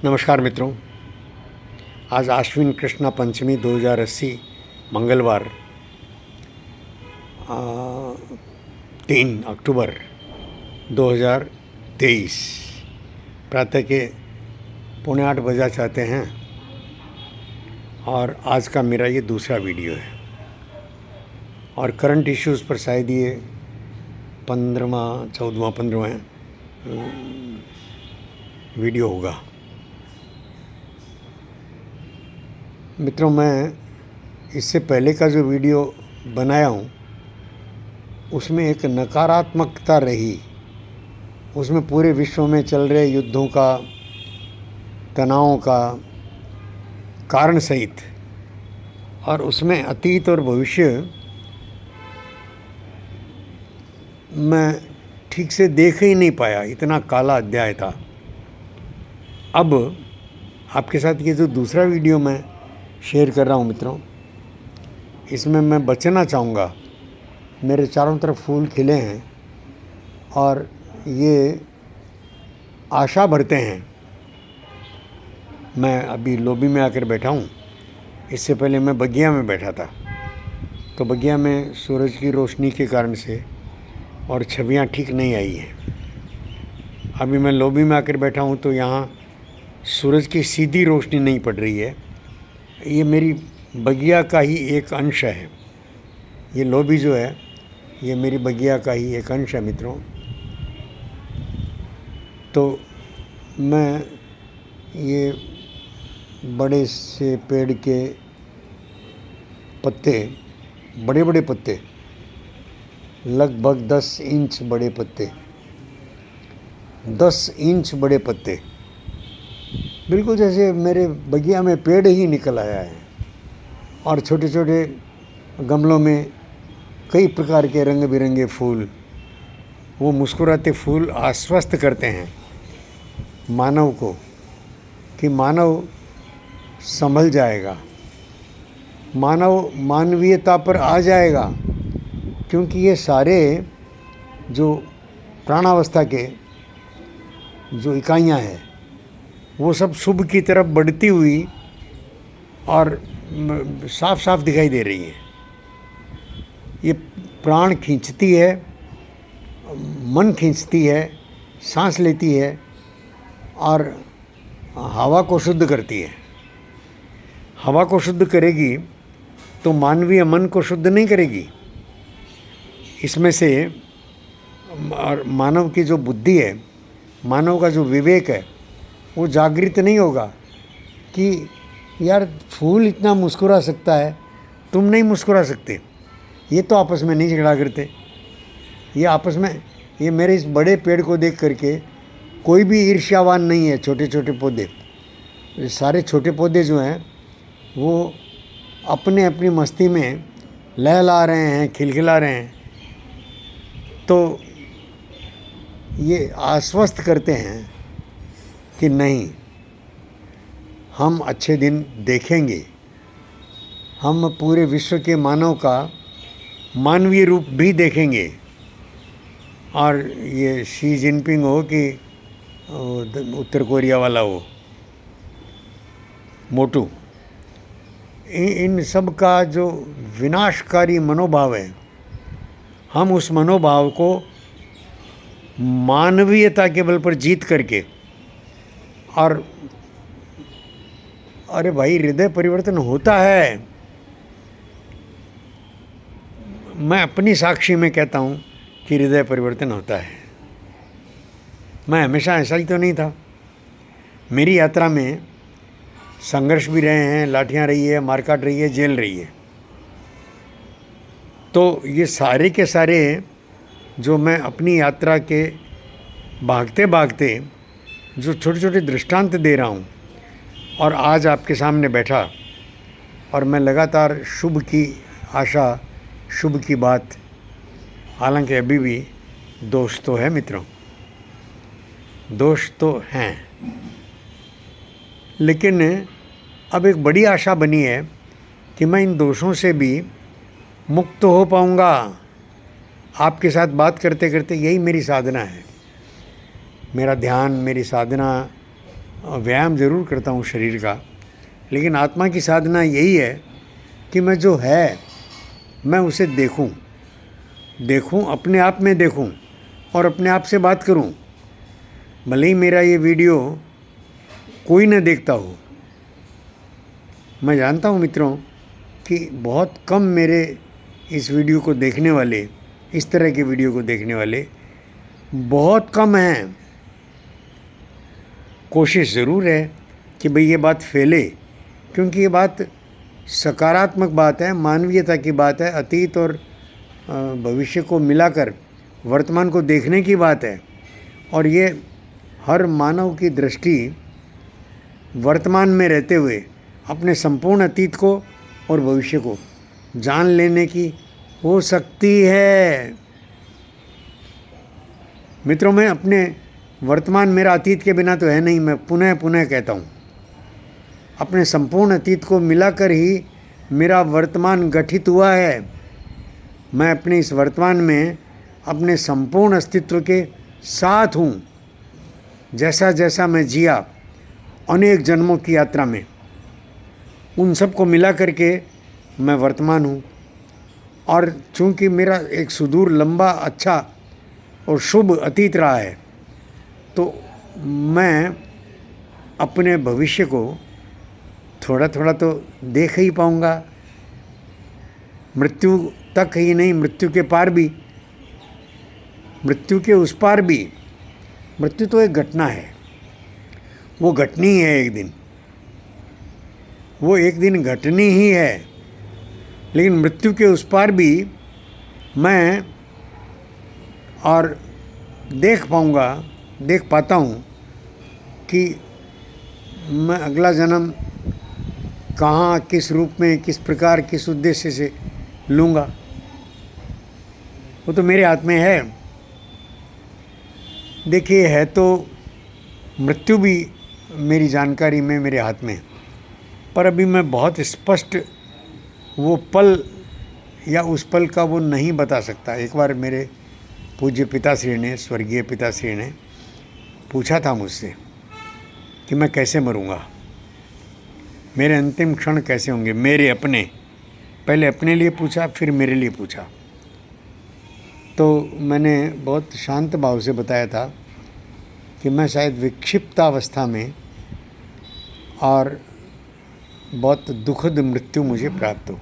नमस्कार मित्रों, आज आश्विन कृष्णा पंचमी 2080 मंगलवार 3 अक्टूबर 2023 प्रातः के 7:45 बजा चाहते हैं और आज का मेरा ये दूसरा वीडियो है और करंट इश्यूज़ पर शायद ये 15वां वीडियो होगा। मित्रों, मैं इससे पहले का जो वीडियो बनाया हूँ उसमें एक नकारात्मकता रही, उसमें पूरे विश्व में चल रहे युद्धों का, तनावों का कारण सहित, और उसमें अतीत और भविष्य मैं ठीक से देख ही नहीं पाया, इतना काला अध्याय था। अब आपके साथ ये जो दूसरा वीडियो मैं शेयर कर रहा हूँ मित्रों, इसमें मैं बचना चाहूँगा। मेरे चारों तरफ फूल खिले हैं और ये आशा भरते हैं। मैं अभी लॉबी में आकर बैठा हूँ, इससे पहले मैं बगिया में बैठा था, तो बगिया में सूरज की रोशनी के कारण से और छवियाँ ठीक नहीं आई हैं। अभी मैं लॉबी में आकर बैठा हूँ तो यहाँ सूरज की सीधी रोशनी नहीं पड़ रही है। ये मेरी बगिया का ही एक अंश है। ये लॉबी जो है ये मेरी बगिया का ही एक अंश है मित्रों। तो मैं ये बड़े से पेड़ के पत्ते, बड़े बड़े पत्ते, लगभग 10 इंच बड़े पत्ते, 10 इंच बड़े पत्ते, बिल्कुल जैसे मेरे बगिया में पेड़ ही निकल आया है। और छोटे छोटे गमलों में कई प्रकार के रंग बिरंगे फूल, वो मुस्कुराते फूल आश्वस्त करते हैं मानव को कि मानव संभल जाएगा, मानव मानवीयता पर आ जाएगा, क्योंकि ये सारे जो प्राणावस्था के जो इकाइयाँ हैं वो सब शुभ की तरफ बढ़ती हुई और साफ साफ दिखाई दे रही है। ये प्राण खींचती है, मन खींचती है, सांस लेती है और हवा को शुद्ध करती है। हवा को शुद्ध करेगी तो मानवीय मन को शुद्ध नहीं करेगी। इसमें से और मानव की जो बुद्धि है, मानव का जो विवेक है, वो जागृत नहीं होगा कि यार फूल इतना मुस्कुरा सकता है, तुम नहीं मुस्कुरा सकते। ये तो आपस में नहीं झगड़ा करते, ये आपस में, ये मेरे इस बड़े पेड़ को देख करके कोई भी ईर्ष्यावान नहीं है। छोटे छोटे पौधे, ये सारे छोटे पौधे जो हैं वो अपने अपनी मस्ती में लहला रहे हैं, खिलखिला रहे हैं। तो ये आश्वस्त करते हैं कि नहीं, हम अच्छे दिन देखेंगे, हम पूरे विश्व के मानव का मानवीय रूप भी देखेंगे। और ये शी जिनपिंग हो कि उत्तर कोरिया वाला हो मोटू, इन सब का जो विनाशकारी मनोभाव है, हम उस मनोभाव को मानवीयता के बल पर जीत करके, और अरे भाई हृदय परिवर्तन होता है। मैं अपनी साक्षी में कहता हूँ कि हृदय परिवर्तन होता है। मैं हमेशा ऐसा ही तो नहीं था। मेरी यात्रा में संघर्ष भी रहे हैं, लाठियाँ रही है, मारकाट रही है, जेल रही है। तो ये सारे के सारे जो मैं अपनी यात्रा के भागते भागते जो छोटे छोटे दृष्टांत दे रहा हूँ, और आज आपके सामने बैठा और मैं लगातार शुभ की आशा, शुभ की बात, हालांकि अभी भी दोष तो है मित्रों, दोष तो हैं, लेकिन अब एक बड़ी आशा बनी है कि मैं इन दोषों से भी मुक्त हो पाऊँगा। आपके साथ बात करते करते यही मेरी साधना है। मेरा ध्यान, मेरी साधना व्यायाम ज़रूर करता हूँ शरीर का, लेकिन आत्मा की साधना यही है कि मैं जो है मैं उसे देखूं, अपने आप में देखूं और अपने आप से बात करूं। भले ही मेरा ये वीडियो कोई न देखता हो, मैं जानता हूं मित्रों कि बहुत कम मेरे इस वीडियो को देखने वाले, इस तरह के वीडियो को देखने वाले बहुत कम हैं। कोशिश ज़रूर है कि भाई ये बात फैले, क्योंकि ये बात सकारात्मक बात है, मानवीयता की बात है, अतीत और भविष्य को मिलाकर वर्तमान को देखने की बात है। और ये हर मानव की दृष्टि वर्तमान में रहते हुए अपने संपूर्ण अतीत को और भविष्य को जान लेने की हो सकती है। मित्रों, मैं अपने वर्तमान, मेरा अतीत के बिना तो है नहीं, मैं पुनः पुनः कहता हूँ, अपने संपूर्ण अतीत को मिलाकर ही मेरा वर्तमान गठित हुआ है। मैं अपने इस वर्तमान में अपने संपूर्ण अस्तित्व के साथ हूँ। जैसा जैसा मैं जिया अनेक जन्मों की यात्रा में, उन सब को मिला करके मैं वर्तमान हूँ। और चूँकि मेरा एक सुदूर, लंबा, अच्छा और शुभ अतीत रहा है, तो मैं अपने भविष्य को थोड़ा थोड़ा तो देख ही पाऊँगा। मृत्यु तक ही नहीं, मृत्यु के पार भी, मृत्यु के उस पार भी। मृत्यु तो एक घटना है, वो घटनी ही है एक दिन, वो एक दिन घटनी ही है। लेकिन मृत्यु के उस पार भी मैं और देख पाऊँगा, देख पाता हूँ कि मैं अगला जन्म कहाँ, किस रूप में, किस प्रकार, किस उद्देश्य से लूँगा, वो तो मेरे हाथ में है। देखिए, है तो मृत्यु भी मेरी जानकारी में, मेरे हाथ में, पर अभी मैं बहुत स्पष्ट वो पल या उस पल का वो नहीं बता सकता। एक बार मेरे पूज्य पिताश्री ने, स्वर्गीय पिताश्री ने पूछा था मुझसे कि मैं कैसे मरूंगा, मेरे अंतिम क्षण कैसे होंगे, मेरे अपने, पहले अपने लिए पूछा, फिर मेरे लिए पूछा। तो मैंने बहुत शांत भाव से बताया था कि मैं शायद विक्षिप्तावस्था में और बहुत दुखद मृत्यु मुझे प्राप्त हो।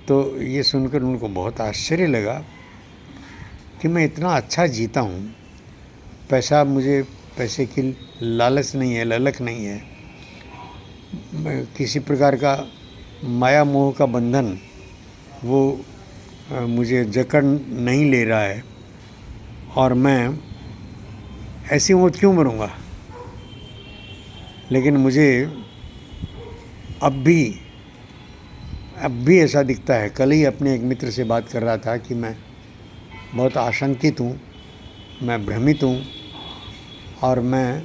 तो ये सुनकर उनको बहुत आश्चर्य लगा कि मैं इतना अच्छा जीता हूँ, पैसा, मुझे पैसे की लालच नहीं है, ललक नहीं है, किसी प्रकार का माया मोह का बंधन वो मुझे जकड़ नहीं ले रहा है, और मैं ऐसी मौत क्यों मरूंगा। लेकिन मुझे अब भी ऐसा दिखता है। कल ही अपने एक मित्र से बात कर रहा था कि मैं बहुत आशंकित हूँ, मैं भ्रमित हूँ, और मैं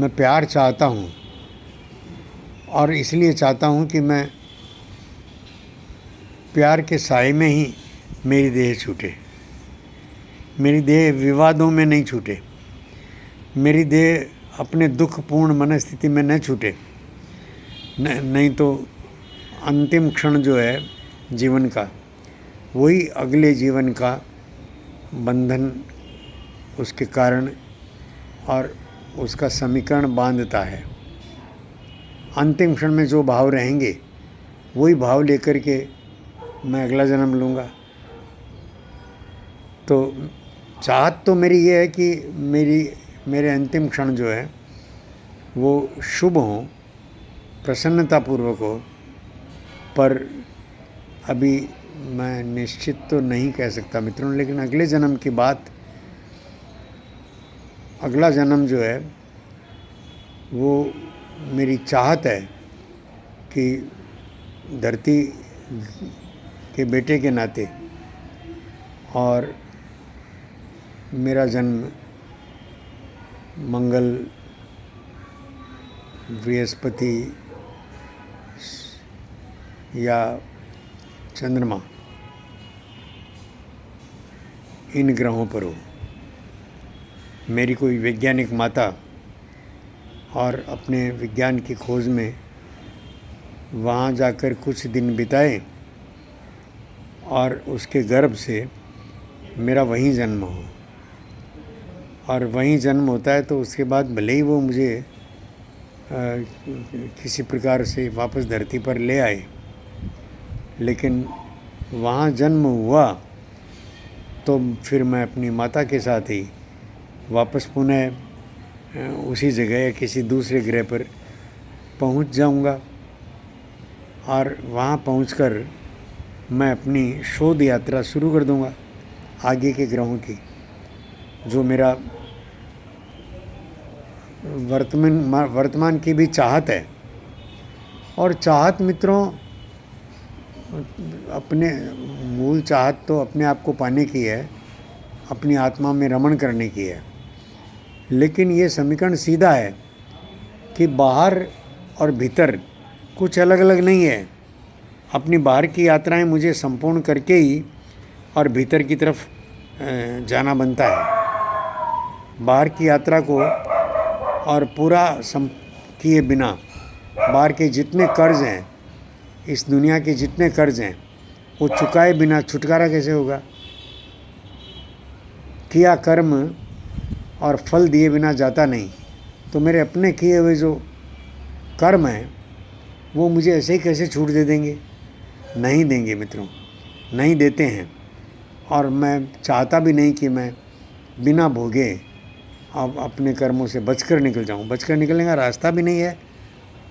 प्यार चाहता हूँ, और इसलिए चाहता हूँ कि मैं प्यार के साए में ही मेरी देह छूटे, मेरी देह विवादों में नहीं छूटे, मेरी देह अपने दुखपूर्ण मनस्थिति में न छूटे, नहीं तो अंतिम क्षण जो है जीवन का, वही अगले जीवन का बंधन, उसके कारण और उसका समीकरण बांधता है। अंतिम क्षण में जो भाव रहेंगे वही भाव लेकर के मैं अगला जन्म लूँगा। तो चाहत तो मेरी ये है कि मेरे अंतिम क्षण जो है वो शुभ हो, प्रसन्नतापूर्वक हो, पर अभी मैं निश्चित तो नहीं कह सकता मित्रों। लेकिन अगले जन्म की बात, अगला जन्म जो है वो मेरी चाहत है कि धरती के बेटे के नाते, और मेरा जन्म मंगल, बृहस्पति या चंद्रमा, इन ग्रहों पर हो। मेरी कोई वैज्ञानिक माता और अपने विज्ञान की खोज में वहाँ जाकर कुछ दिन बिताए और उसके गर्भ से मेरा वहीं जन्म हो। और वहीं जन्म होता है तो उसके बाद भले ही वो मुझे किसी प्रकार से वापस धरती पर ले आए, लेकिन वहाँ जन्म हुआ तो फिर मैं अपनी माता के साथ ही वापस पुनः उसी जगह या किसी दूसरे ग्रह पर पहुँच जाऊँगा। और वहाँ पहुँचकर मैं अपनी शोध यात्रा शुरू कर दूँगा आगे के ग्रहों की, जो मेरा वर्तमान की भी चाहत है। और चाहत मित्रों, अपने मूल चाहत तो अपने आप को पाने की है, अपनी आत्मा में रमण करने की है। लेकिन ये समीकरण सीधा है कि बाहर और भीतर कुछ अलग अलग नहीं है। अपनी बाहर की यात्राएं मुझे संपूर्ण करके ही और भीतर की तरफ जाना बनता है। बाहर की यात्रा को और पूरा किए बिना बाहर के जितने कर्ज हैं, इस दुनिया के जितने कर्ज हैं, वो चुकाए बिना छुटकारा कैसे होगा। किया कर्म और फल दिए बिना जाता नहीं। तो मेरे अपने किए हुए जो कर्म हैं वो मुझे ऐसे ही कैसे छूट दे देंगे? नहीं देंगे मित्रों, नहीं देते हैं। और मैं चाहता भी नहीं कि मैं बिना भोगे अब अपने कर्मों से बचकर निकल जाऊं। बचकर निकलने का रास्ता भी नहीं है,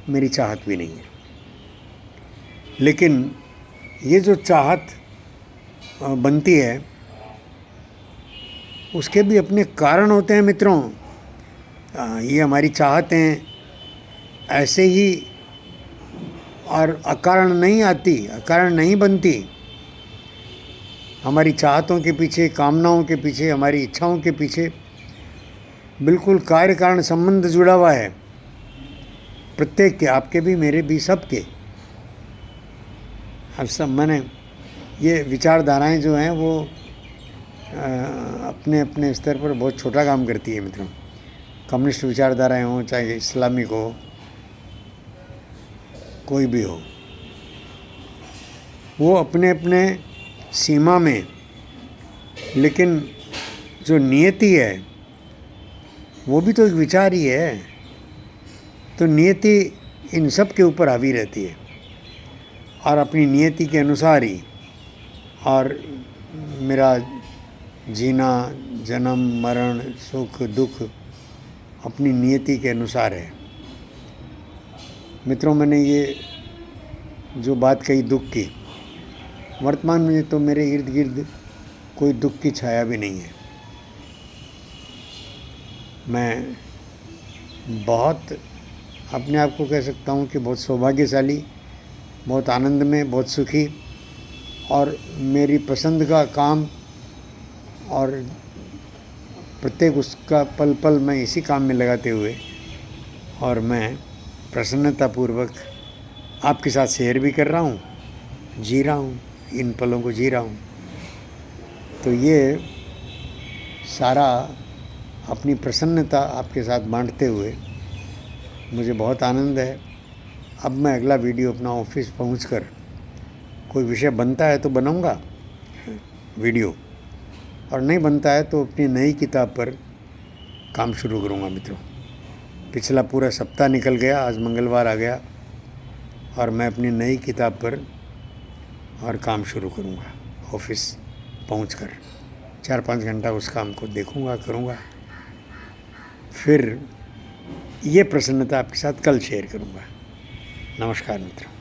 मेरी चाहत भी नहीं है। लेकिन ये जो चाहत बनती है उसके भी अपने कारण होते हैं मित्रों। ये हमारी चाहतें ऐसे ही और अकारण नहीं आती, अकारण नहीं बनती। हमारी चाहतों के पीछे, कामनाओं के पीछे, हमारी इच्छाओं के पीछे बिल्कुल कार्य कारण संबंध जुड़ा हुआ है, प्रत्येक के, आपके भी, मेरे भी, सबके। अब सब मैंने ये विचारधाराएं जो हैं वो अपने अपने स्तर पर बहुत छोटा काम करती है मित्रों। कम्युनिस्ट विचारधाराएं हों, चाहे इस्लामिक हो, कोई भी हो, वो अपने अपने सीमा में, लेकिन जो नियति है वो भी तो एक विचार ही है। तो नियति इन सब के ऊपर हावी रहती है और अपनी नियति के अनुसार ही और मेरा जीना, जन्म मरण, सुख दुख अपनी नियति के अनुसार है। मित्रों, मैंने ये जो बात कही दुख की, वर्तमान में तो मेरे इर्द गिर्द कोई दुख की छाया भी नहीं है। मैं बहुत अपने आप को कह सकता हूँ कि बहुत सौभाग्यशाली, बहुत आनंद में, बहुत सुखी, और मेरी पसंद का काम और प्रत्येक उसका पल पल मैं इसी काम में लगाते हुए, और मैं प्रसन्नतापूर्वक आपके साथ शेयर भी कर रहा हूँ, जी रहा हूँ, इन पलों को जी रहा हूँ। तो ये सारा अपनी प्रसन्नता आपके साथ बांटते हुए मुझे बहुत आनंद है। अब मैं अगला वीडियो अपना ऑफिस पहुंचकर, कोई विषय बनता है तो बनाऊंगा वीडियो, और नहीं बनता है तो अपनी नई किताब पर काम शुरू करूंगा मित्रों। पिछला पूरा सप्ताह निकल गया, आज मंगलवार आ गया और मैं अपनी नई किताब पर और काम शुरू करूंगा। ऑफिस पहुंचकर 4-5 घंटा उस काम को देखूंगा, करूंगा, फिर ये प्रसन्नता आपके साथ कल शेयर करूंगा। नमस्कार मित्रों।